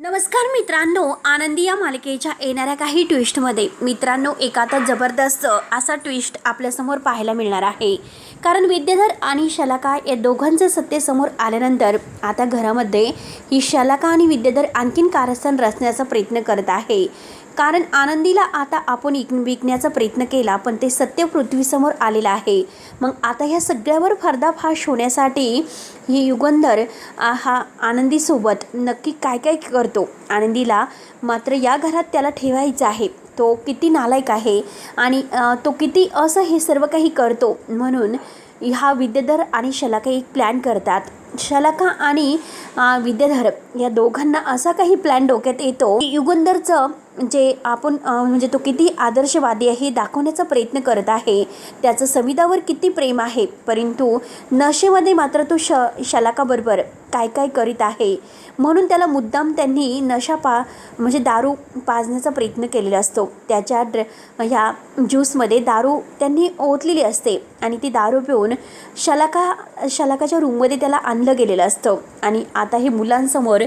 नमस्कार मित्रांनो, आनंदी या मालिकेच्या येणाऱ्या काही ट्विस्टमध्ये मित्रांनो एक आता जबरदस्त असा ट्विस्ट आपल्यासमोर पाहायला मिळणार आहे. कारण विद्याधर आणि शलाका या दोघांचे सत्य समोर आल्यानंतर आता घरामध्ये ही शलाका आणि विद्याधर आणखीन कारस्थान रचण्याचा प्रयत्न करत आहे. कारण आनंदीला आता आपण विकण्याचा प्रयत्न केला, पण ते सत्य पृथ्वीसमोर आलेलं आहे. मग आता ह्या सगळ्यावर पर्दाफाश होण्यासाठी ही युगंधर हा आनंदीसोबत नक्की काय काय करतो. आनंदीला मात्र या घरात त्याला ठेवायचं आहे. तो किती नालायक आहे आणि तो किती असं हे सर्व काही करतो. म्हणून हा विद्याधर आणि शलाका एक प्लॅन करतात. शलाका आणि विद्याधर या दोघांना असा काही प्लॅन डोक्यात येतो की युगंधरचं जे आपण म्हणजे तो किती आदर्शवादी आहे दाखवण्याचा प्रयत्न करत आहे. त्याचं सवितावर किती प्रेम आहे, परंतु नशेमध्ये मात्र तो शलाकाबरोबर काय काय करीत आहे. म्हणून त्याला मुद्दाम त्यांनी म्हणजे दारू पाजण्याचा प्रयत्न केलेला असतो. त्याच्या ह्या ज्यूसमध्ये दारू त्यांनी ओतलेली असते आणि ती दारू पिऊन शलाकाच्या रूममध्ये त्याला आणलं गेलेलं असतं. आणि आता हे मुलांसमोर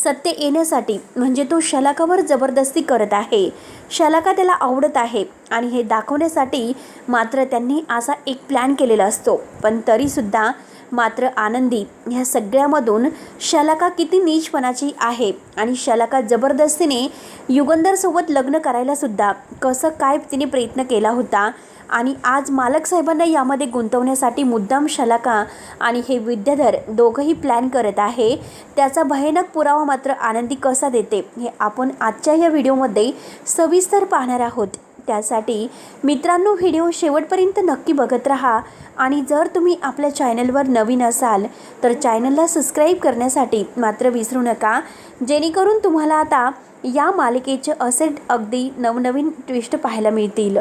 सत्य येण्यासाठी म्हणजे तो शलाकावर जबरदस्ती करत आहे. शलाका त्याला आवडत आहे आणि हे दाखवण्यासाठी मात्र त्यांनी असा एक प्लॅन केलेला असतो. पण तरीसुद्धा मात्र आनंदी ह्या सगळ्यामधून शलाका किती नीचपणाची आहे आणि शलाका जबरदस्तीने युगंधरसोबत लग्न करायला सुद्धा कसं काय तिने प्रयत्न केला होता. आणि आज मालक साहेबांना यामध्ये गुंतवण्यासाठी मुद्दाम शलाका आणि हे विद्याधर दोघंही प्लॅन करत आहे. त्याचा भयानक पुरावा मात्र आनंदी कसा देते हे आपण आजच्या या व्हिडिओमध्ये सविस्तर पाहणार आहोत. त्यासाठी मित्रांनो व्हिडिओ शेवटपर्यंत नक्की बघत राहा. आणि जर तुम्ही आपल्या चॅनलवर नवीन असाल तर चॅनलला सबस्क्राईब करण्यासाठी मात्र विसरू नका, जेणेकरून तुम्हाला आता या मालिकेचे असे अगदी नवनवीन ट्विस्ट पाहायला मिळतील.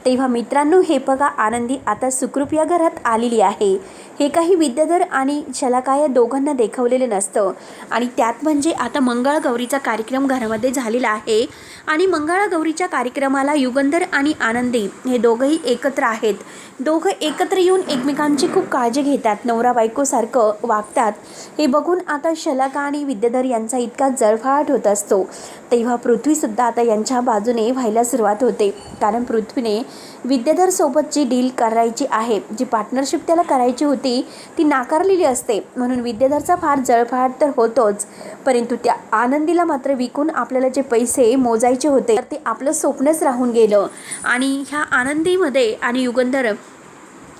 तेव्हा मित्रांनो हे बघा, आनंदी आता सुखरूप या घरात आलेली आहे. हे काही विद्याधर आणि शलाका या दोघांना देखवलेलं नसतं. आणि त्यात म्हणजे आता मंगळगौरीचा कार्यक्रम घरामध्ये झालेला आहे. आणि मंगळगौरीच्या कार्यक्रमाला युगंधर आणि आनंदी हे दोघंही एकत्र आहेत. दोघं एकत्र येऊन एकमेकांची खूप काळजी घेतात, नवरा बायकोसारखं वागतात. हे बघून आता शलाका आणि विद्याधर यांचा इतका जळफळाट होत असतो. तेव्हा पृथ्वीसुद्धा आता यांच्या बाजूने व्हायला सुरुवात होते. कारण पृथ्वीने विद्याधरसोबत जी डील करायची आहे, जी पार्टनरशिप त्याला करायची होती ती नाकारलेली असते. म्हणून विद्याधरचा फार जळफळाट तर होतोच, परंतु त्या आनंदीला मात्र विकून आपल्याला जे पैसे मोजायचे होते तर ते आपलं स्वप्नच राहून गेलं. आणि ह्या आनंदीमध्ये आणि युगंधर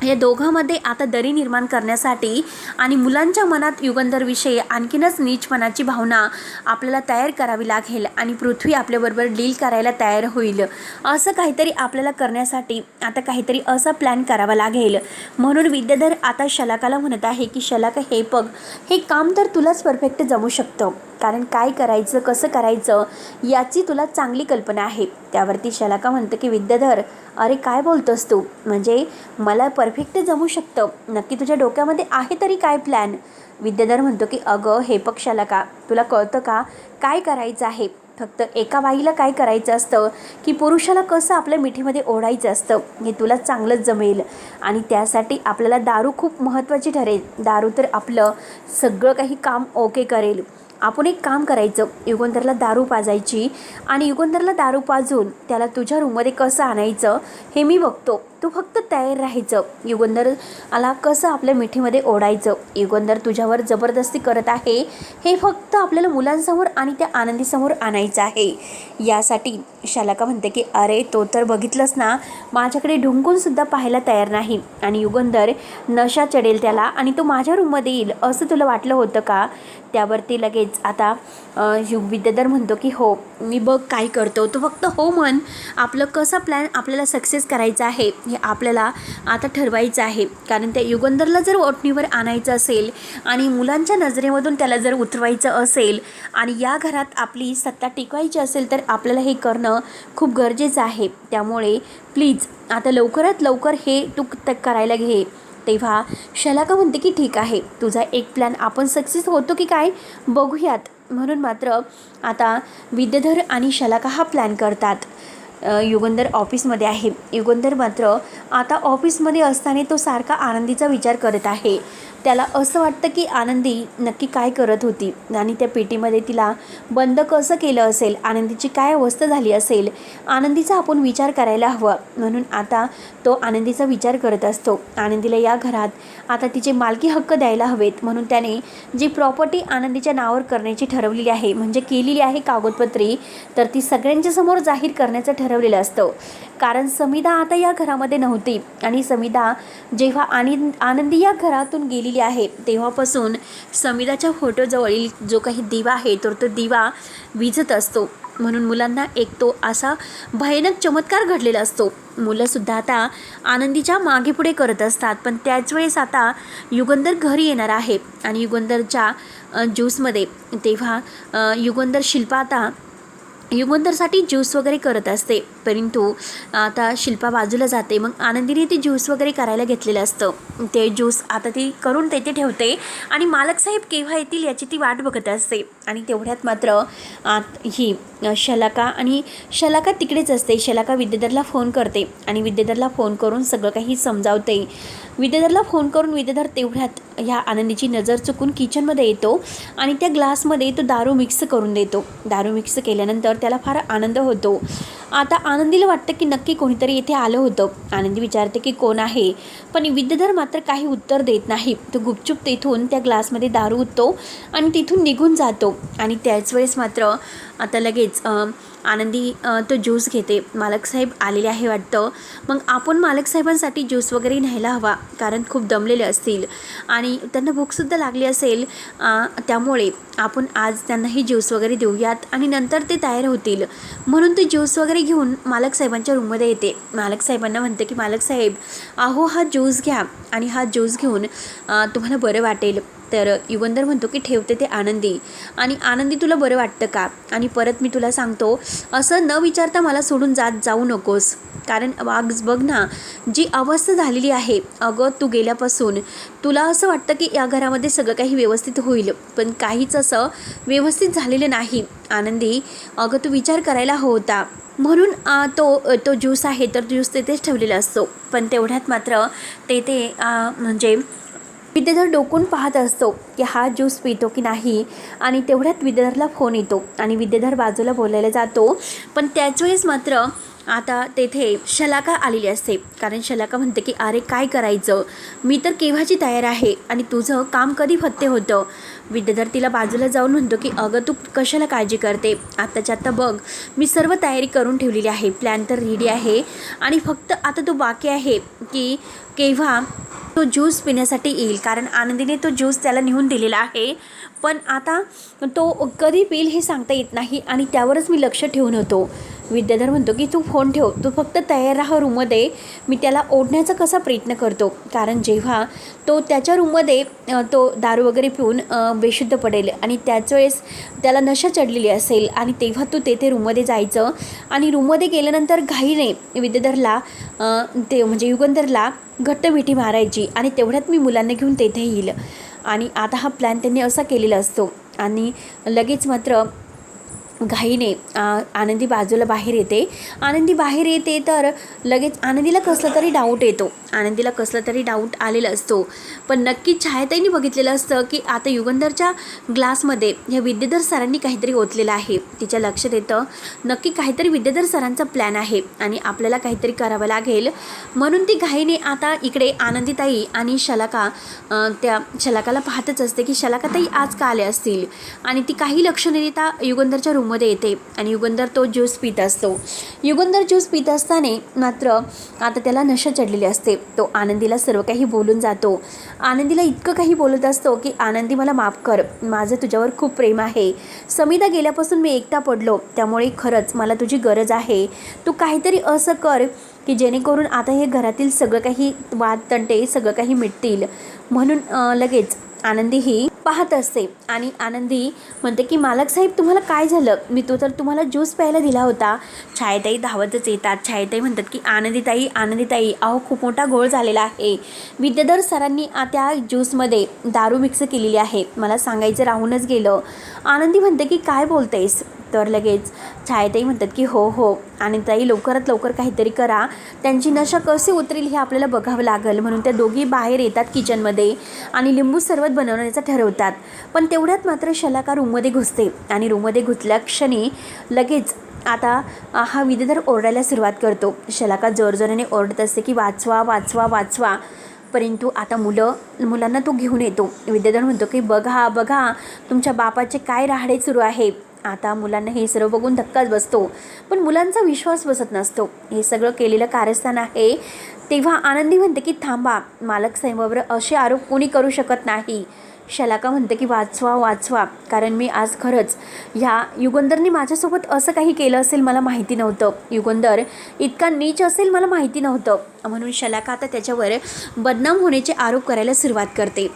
या दोघांमध्ये आता दरी निर्माण करण्यासाठी आणि मुलांच्या मनात युगंधरविषयी आणखीनच नीचपणाची भावना आपल्याला तयार करावी लागेल. आणि पृथ्वी आपल्याबरोबर डील करायला तयार होईल. असं काहीतरी आपल्याला करण्यासाठी आता काहीतरी असा प्लॅन करावा लागेल. म्हणून विद्याधर आता शलाकाला म्हणत आहे की शलाका हे बघ, हे काम तर तुलाच परफेक्ट जमू शकतं. कारण काय करायचं कसं करायचं याची तुला चांगली कल्पना आहे. त्यावरती शलाका म्हणतं की विद्याधर, अरे काय बोलतोस तू, म्हणजे मला परफेक्ट जमू शकतं. नक्की तुझ्या डोक्यामध्ये आहे तरी काय प्लॅन. विद्याधर म्हणतो की अगं हे बघ शलाका, तुला कळतं का काय करायचं आहे. फक्त एका बाईला काय करायचं असतं की पुरुषाला कसं आपल्या मिठीमध्ये ओढायचं असतं हे तुला चांगलंच जमेल. आणि त्यासाठी आपल्याला दारू खूप महत्त्वाची ठरेल. दारू तर आपलं सगळं काही काम ओके करेल. आपण एक काम करायचं, युगंधरला दारू पाजायची आणि युगंधरला दारू पाजून त्याला तुझ्या रूममध्ये कसं आणायचं हे मी बघतो. तू फक्त तयार राहायचं. युगंधरला कसं आपल्या मिठीमध्ये ओढायचं. युगंधर तुझ्यावर जबरदस्ती करत आहे हे फक्त आपल्याला मुलांसमोर आणि त्या आनंदीसमोर आणायचं आहे. यासाठी शलाका म्हणते की अरे तो तर बघितलंस ना, माझ्याकडे ढुंकूनसुद्धा पाहायला तयार नाही. आणि युगंधर नशा चढेल त्याला आणि तो माझ्या रूममध्ये येईल असं तुला वाटलं होतं का. त्यावरती लगेच आता विद्याधर म्हणतो की हो मी बघ काय करतो, तो फक्त हो म्हण. आपलं कसा प्लॅन आपल्याला सक्सेस करायचा आहे हे आपल्याला आता ठरवायचं आहे. कारण त्या युगंधरला जर ओटणीवर आणायचं असेल आणि मुलांच्या नजरेमधून त्याला जर उतरवायचं असेल आणि या घरात आपली सत्ता टिकवायची असेल तर आपल्याला हे करणं खूप गरजेचं आहे. त्यामुळे प्लीज आता लवकरात लवकर हे तू करायला घे. तेव्हा शलाका म्हणते की ठीक आहे, तुझा एक प्लॅन आपण सक्सेस होतो की काय बघूयात. म्हणून मात्र आता विद्याधर आणि शलाका हा प्लॅन करतात. युगंधर ऑफिसमध्ये आहे. युगंधर मात्र आता ऑफिसमध्ये असताना तो सारखा आनंदीचा विचार करत आहे. त्याला असं वाटतं की आनंदी नक्की काय करत होती आणि त्या पेटीमध्ये तिला बंद कसं केलं असेल, आनंदीची काय अवस्था झाली असेल, आनंदीचा आपण विचार करायला हवा. म्हणून आता तो आनंदीचा विचार करत असतो. आनंदीला या घरात आता तिचे मालकी हक्क द्यायला हवेत, म्हणून त्याने जी प्रॉपर्टी आनंदीच्या नावावर करण्याची ठरवलेली आहे, म्हणजे केलेली आहे कागदपत्री, तर ती सगळ्यांच्या समोर जाहीर करण्याचं ठरवलेलं असतं. कारण समिधा आता या घरामध्ये नव्हती आणि समिधा जेव्हा आनंदी या घरातून गेलेली आहे तेव्हापासून समिधाच्या फोटोजवळील जो काही दिवा आहे तर तो दिवा विझत असतो. म्हणून मुलांना एक तो असा भयानक चमत्कार घडलेला असतो. मुलंसुद्धा आता आनंदीच्या मागे पुढे करत असतात. पण त्याच वेळेस आता युगंधर घरी येणार आहे आणि युगंधरच्या ज्यूसमध्ये तेव्हा शिल्पा आता युगंधरसाठी ज्यूस वगैरे करत असते. परंतु आता शिल्पा बाजूला जाते. मग आनंदीने ते ज्यूस वगैरे करायला घेतलेलं असतं. ते ज्यूस आता ती करून तेथे ठेवते आणि मालक साहेब केव्हा येतील याची ती वाट बघत असते. आणि तेवढ्यात मात्र ही शलाका तिकडेच असते. शलाका विद्याधरला फोन करते आणि विद्याधरला फोन करून सगळं काही समजावते. विद्याधरला फोन करून विद्याधर तेवढ्यात ह्या आनंदीची नजर चुकून किचनमध्ये येतो आणि त्या ग्लासमध्ये तो दारू मिक्स करून देतो. दारू मिक्स केल्यानंतर त्याला फार आनंद होतो. आता आनंदीला वाटतं की नक्की कोणीतरी इथे आलं होतं. आनंदी विचारते की कोण आहे, पण विद्याधर मात्र काही उत्तर देत नाही. तो गुपचूप तिथून त्या ग्लासमध्ये दारू ओततो आणि तिथून निघून जातो. आणि त्याच वेळेस मात्र आता लगेच आनंदी तो ज्यूस घेते. मालक साहेब आलेले आहे वाटतं. मग आपण मालक साहेबांसाठी ज्यूस वगैरे न्यायला हवा, कारण खूप दमलेले असतील आणि त्यांना भूकसुद्धा लागली असेल. त्यामुळे आपण आज त्यांनाही ज्यूस वगैरे देऊयात आणि नंतर ते तयार होतील. म्हणून ते ज्यूस वगैरे घेऊन मालक साहेबांच्या रूममध्ये येते. मालक साहेबांना म्हणते की मालक साहेब, अहो हा ज्यूस घ्या आणि हा ज्यूस घेऊन तुम्हाला बरं वाटेल. तर युगंधर म्हणतो की ठेवते ते आनंदी, आणि आनंदी तुला बरं वाटतं का? आणि परत मी तुला सांगतो, असं न विचारता मला सोडून जाऊ नकोस. कारण बघ ना जी अवस्था झालेली आहे, अगं तू गेल्यापासून तुला असं वाटतं की या घरामध्ये सगळं काही व्यवस्थित होईल, पण काहीच असं व्यवस्थित झालेलं नाही. आनंदी, अगं तू विचार करायला होता. म्हणून तो ज्यूस आहे तर ज्यूस तेथेच ठेवलेला असतो. पण तेवढ्यात मात्र तेथे म्हणजे विद्याधर डोकून पाहत असतो की हा ज्यूस पितो की नाही. आणि तेवढ्यात विद्याधरला फोन येतो आणि विद्याधर बाजूला बोलायला जातो. पण त्याच वेळेस मात्र आता तेथे शलाका आलेली असते. कारण शलाका म्हणते की अरे काय करायचं, मी तर केव्हाची तयार आहे आणि तुझं काम कधी फत्ते होतं. विद्याधर तिला बाजूला जाऊन म्हणतो की अगं तू कशाला काळजी करते, आत्ताच्या आत्ता बघ मी सर्व तयारी करून ठेवलेली आहे, प्लॅन तर रेडी आहे आणि फक्त आता तो बाकी आहे की केव्हा तो ज्यूस पिण्यासाठी येईल. कारण आनंदीने तो ज्यूस त्याला नेऊन दिलेला आहे, पण आता तो कधी पिईल हे सांगता येत नाही आणि त्यावरच मी लक्ष ठेवून होतो. विद्याधर म्हणतो की तू फोन ठेव, तू फक्त तयार राहा रूममध्ये, मी त्याला ओढण्याचा कसा प्रयत्न करतो. कारण जेव्हा तो त्याच्या रूममध्ये तो दारू वगैरे पिऊन बेशुद्ध पडेल आणि त्याच वेळेस त्याला नशा चढलेली असेल आणि तेव्हा तू तेथे रूममध्ये जायचं आणि रूममध्ये गेल्यानंतर घाईने विद्याधरला म्हणजे युगंधरला घट्ट मिठी मारायची आणि तेवढ्यात मी मुलांना घेऊन तेथे येईल. आणि आता हा प्लॅन त्यांनी असा केलेला असतो. आणि लगेच मात्र घाईने आनंदी बाजूला बाहेर येते. आनंदी बाहेर येते तर लगेच आनंदीला कसला तरी डाऊट आलेला असतो. पण नक्की छायाताईंनी बघितलेलं असतं की आता युगंधरच्या ग्लासमध्ये ह्या विद्याधर सरांनी काहीतरी ओतलेलं आहे. तिच्या लक्षात येतं नक्की काहीतरी विद्याधर सरांचा प्लॅन आहे आणि आपल्याला काहीतरी करावं लागेल. म्हणून ती घाईने आता इकडे आनंदीताई आणि शलाका त्या शलाकाला पाहतच असते की शलाकाताई आज का आले असतील. आणि ती काही लक्ष न देता युगंधरच्या मध्ये येते आणि युगंधर तो ज्यूस पित असतो. युगंधर ज्यूस पित असताना मात्र आता त्याला नशा चढलेली असते. तो आनंदीला सर्व काही बोलून जातो. आनंदीला इतकं काही बोलत असतो की आनंदी मला माफ कर, माझं तुझ्यावर खूप प्रेम आहे. समिधा गेल्यापासून मी एकटा पडलो, त्यामुळे खरंच मला तुझी गरज आहे. तू काहीतरी असं कर की जेणेकरून आता हे घरातील सगळं काही वाद तंटे सगळं काही मिटतील. म्हणून लगेच आनंदी ही पाहत असते आणि आनंदी म्हणते की मालक साहेब तुम्हाला काय झालं, मी तर तुम्हाला ज्यूस प्यायला दिला होता. छायाताई धावतच येतात. छायाताई म्हणतात की आनंदीताई अहो खूप मोठा घोळ झालेला आहे. विद्याधर सरांनी त्या ज्यूसमध्ये दारू मिक्स केलेली आहे, मला सांगायचं राहूनच गेलं. आनंदी म्हणते की काय बोलतेस, तर लगेच छायाताई म्हणतात की हो हो आणि ताई लवकरात लवकर काहीतरी करा, त्यांची नशा कशी उतरेल हे आपल्याला बघावं लागेल. म्हणून त्या दोघी बाहेर येतात किचनमध्ये आणि लिंबू सरबत बनवण्याचं ठरवतात. पण तेवढ्यात मात्र शलाका रूममध्ये घुसते आणि रूममध्ये घुसल्या क्षणी लगेच आता हा विद्याधर ओरडायला सुरुवात करतो. शलाका जोरजोराने ओरडत असते की वाचवा वाचवा वाचवा, परंतु आता मुलांना तो घेऊन येतो. विद्याधर म्हणतो की बघा बघा तुमच्या बापाचे काय राहाडे सुरू आहे. आता मुलांना हे सर्व बघून धक्काच बसतो, पण मुलांचा विश्वास बसत नसतो. हे सगळं केलेलं कारस्थान आहे. तेव्हा आनंदी म्हणते की थांबा, मालक साहेबावर असे आरोप कोणी करू शकत नाही. शलाका म्हणते की वाचवा वाचवा, कारण मी आज खरंच ह्या युगंधरने माझ्यासोबत असं काही केलं असेल मला माहिती नव्हतं. युगंधर इतका नीच असेल मला माहिती नव्हतं. म्हणून शलाका आता त्याच्यावर बदनाम होण्याचे आरोप करायला सुरुवात करते.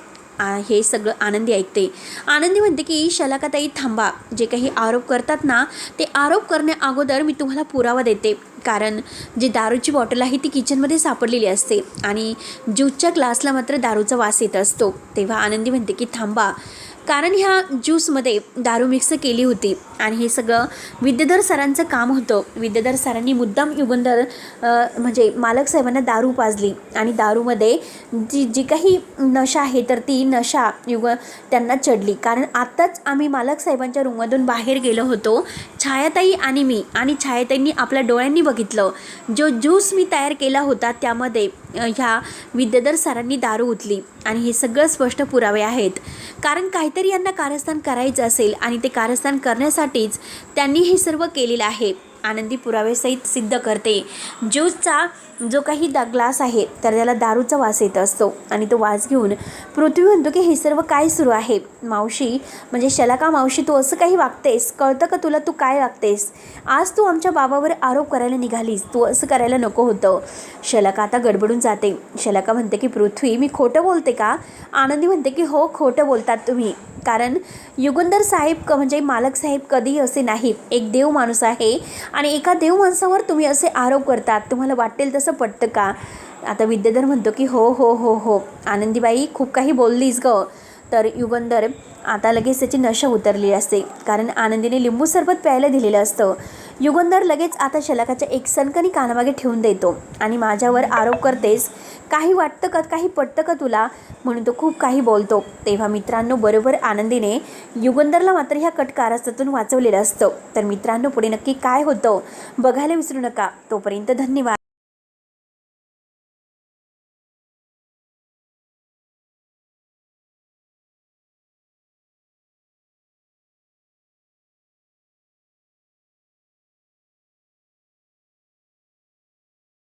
हे सगळं आनंदी ऐकते. आनंदी म्हणते की शलाकाताई थांबा, जे काही आरोप करतात ना ते आरोप करण्या अगोदर मी तुम्हाला पुरावा देते. कारण जी दारूची बॉटल आहे ती किचनमध्ये सापडलेली असते आणि ज्यूसच्या ग्लासला मात्र दारूचा वास येत असतो. तेव्हा आनंदी म्हणते की थांबा, कारण ह्या ज्यूसमध्ये दारू मिक्स केली होती आणि हे सगळं विद्याधर सरांचं काम होतं. विद्याधर सरांनी मुद्दाम युगंधर म्हणजे मालक साहेबांना दारू पाजली आणि दारूमध्ये जी काही नशा आहे तर ती नशा त्यांना चढली. कारण आत्ताच आम्ही मालक साहेबांच्या रूममधून बाहेर गेलो होतो, छायाताई आणि मी, आणि छायाताईंनी आपल्या डोळ्यांनी बघितलं जो ज्यूस मी तयार केला होता त्यामध्ये ह्या विद्याधर सरांनी दारू ओतली आणि हे सगळं स्पष्ट पुरावे आहेत. कारण काहीतरी यांना कारस्थान करायचं असेल आणि ते कारस्थान करण्यासाठीच त्यांनी हे सर्व केलेलं आहे. आनंदी पुरावेसहित सिद्ध करते. ज्यूसचा जो काही ग्लास आहे तर त्याला दारूचा वास येत असतो आणि तो वास घेऊन पृथ्वी म्हणतो की हे सर्व काय सुरू आहे. मावशी म्हणजे शलाका मावशी, तू असं काही वागतेस, कळतं का तुला तू काय वागतेस. आज तू आमच्या बाबावर आरोप करायला निघालीस, तू असं करायला नको होतं. शलाका आता गडबडून जाते. शलाका म्हणते की पृथ्वी मी खोटं बोलते का. आनंदी म्हणते की हो खोटं बोलतात तुम्ही, कारण युगंधर साहेब म्हणजे मालक साहेब कधीही असे नाही, एक देव माणूस आहे आणि एका देव माणसावर तुम्ही असे आरोप करतात, तुम्हाला वाटेल तसं पटतं का. आता विद्याधर म्हणतो की हो हो हो हो आनंदीबाई खूप काही बोललीस गं. तर युगंधर आता लगेच त्याची नशा उतरली असते, कारण आनंदीने लिंबू सरबत प्यायला दिलेलं असतं. युगंधर लगेच आता शलाकाच्या एक सणकणी कानामागे ठेवून देतो आणि माझ्यावर आरोप करतेस, काही वाटतं का, काही पटतं का तुला, म्हणून तो खूप काही बोलतो. तेव्हा मित्रांनो बरोबर आनंदीने युगंधरला मात्र ह्या कटकारस्थातून वाचवलेलं असतं. तर मित्रांनो पुढे नक्की काय होतं बघायला विसरू नका. तोपर्यंत धन्यवाद.